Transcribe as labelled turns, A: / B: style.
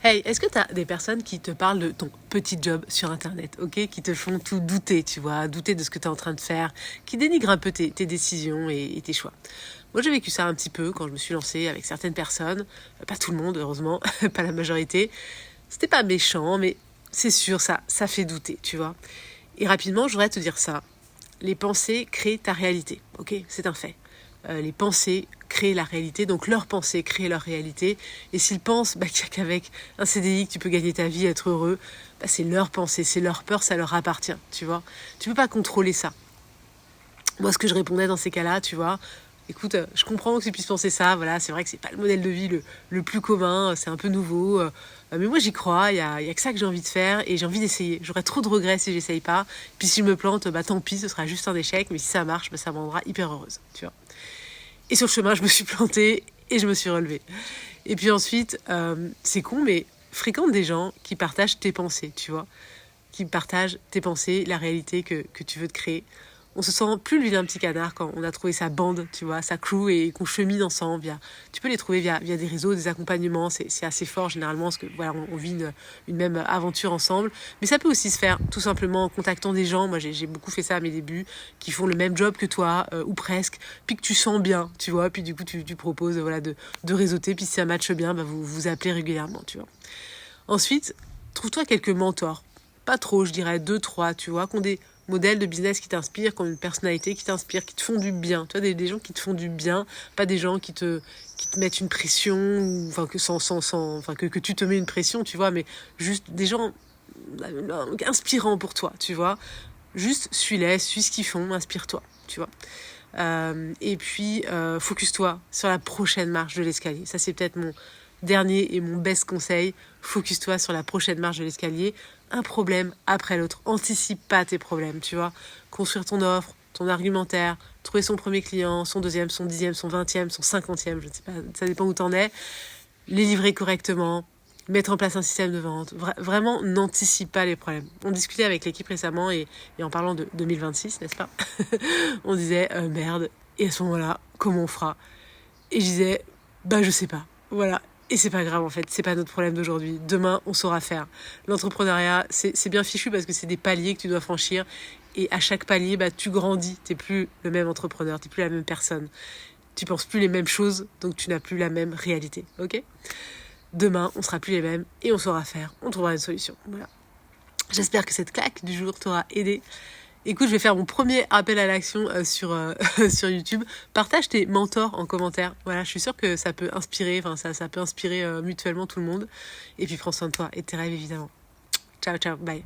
A: Hey, est-ce que tu as des personnes qui te parlent de ton petit job sur Internet, ok? Qui te font tout douter, tu vois, douter de ce que tu es en train de faire, qui dénigrent un peu tes décisions et tes choix. Moi, j'ai vécu ça un petit peu quand je me suis lancée avec certaines personnes, pas tout le monde, heureusement, pas la majorité. C'était pas méchant, mais c'est sûr, ça fait douter, tu vois. Et rapidement, je voudrais te dire ça. Les pensées créent ta réalité, ok? C'est un fait. Les pensées créent la réalité, donc leurs pensées créent leur réalité. Et s'ils pensent qu'il n'y a qu'avec un CDI que tu peux gagner ta vie, être heureux, c'est leur pensée, c'est leur peur, ça leur appartient, tu vois. Tu peux pas contrôler ça. Moi, ce que je répondais dans ces cas-là, tu vois, écoute, je comprends que tu puisses penser ça, voilà, c'est vrai que c'est pas le modèle de vie le plus commun, c'est un peu nouveau, mais moi j'y crois, y a que ça que j'ai envie de faire et j'ai envie d'essayer. J'aurais trop de regrets si j'essaye pas, puis si je me plante, tant pis, ce sera juste un échec, mais si ça marche, ça me rendra hyper heureuse, tu vois. Et sur le chemin, je me suis plantée et je me suis relevée. Et puis ensuite, c'est con, mais fréquente des gens qui partagent tes pensées, tu vois, qui partagent tes pensées, la réalité que tu veux te créer. On se sent plus lui d'un petit canard quand on a trouvé sa bande, tu vois, sa crew et qu'on chemine ensemble. Tu peux les trouver via des réseaux, des accompagnements. C'est assez fort généralement parce que voilà, on vit une même aventure ensemble. Mais ça peut aussi se faire tout simplement en contactant des gens. Moi, j'ai beaucoup fait ça à mes débuts, qui font le même job que toi ou presque, puis que tu sens bien, tu vois. Puis du coup, tu proposes voilà de réseauter. Puis si ça matche bien, vous vous appelez régulièrement, tu vois. Ensuite, trouve-toi quelques mentors. Pas trop, je dirais 2, 3, tu vois, qui ont des modèles de business qui t'inspirent, qui ont une personnalité qui t'inspire, qui te font du bien. Tu vois, des gens qui te font du bien, pas des gens qui te mettent une pression, ou, enfin, que tu te mets une pression, tu vois, mais juste des gens inspirants pour toi, tu vois. Juste suis-les, suis ce qu'ils font, inspire-toi, tu vois. Et puis, focus-toi sur la prochaine marche de l'escalier. Ça, c'est peut-être mon dernier et mon best conseil. Focus-toi sur la prochaine marche de l'escalier. Un problème après l'autre. Anticipe pas tes problèmes, tu vois. Construire ton offre, ton argumentaire, trouver son premier client, son deuxième, son 10e, son 20e, son 50e, je ne sais pas, ça dépend où t'en es. Les livrer correctement, mettre en place un système de vente. Vraiment, n'anticipe pas les problèmes. On discutait avec l'équipe récemment et en parlant de 2026, n'est-ce pas? On disait, merde, et à ce moment-là, comment on fera? Et je disais, je sais pas. Voilà. Et c'est pas grave en fait, c'est pas notre problème d'aujourd'hui. Demain, on saura faire. L'entrepreneuriat, c'est bien fichu parce que c'est des paliers que tu dois franchir. Et à chaque palier, tu grandis. T'es plus le même entrepreneur, t'es plus la même personne. Tu penses plus les mêmes choses, donc tu n'as plus la même réalité. Ok? Demain, on sera plus les mêmes et on saura faire. On trouvera une solution. Voilà. J'espère que cette claque du jour t'aura aidé. Écoute, je vais faire mon premier appel à l'action sur YouTube. Partage tes mentors en commentaire. Voilà, je suis sûre que ça peut inspirer, ça peut inspirer mutuellement tout le monde. Et puis prends soin de toi et de tes rêves évidemment. Ciao, ciao, bye.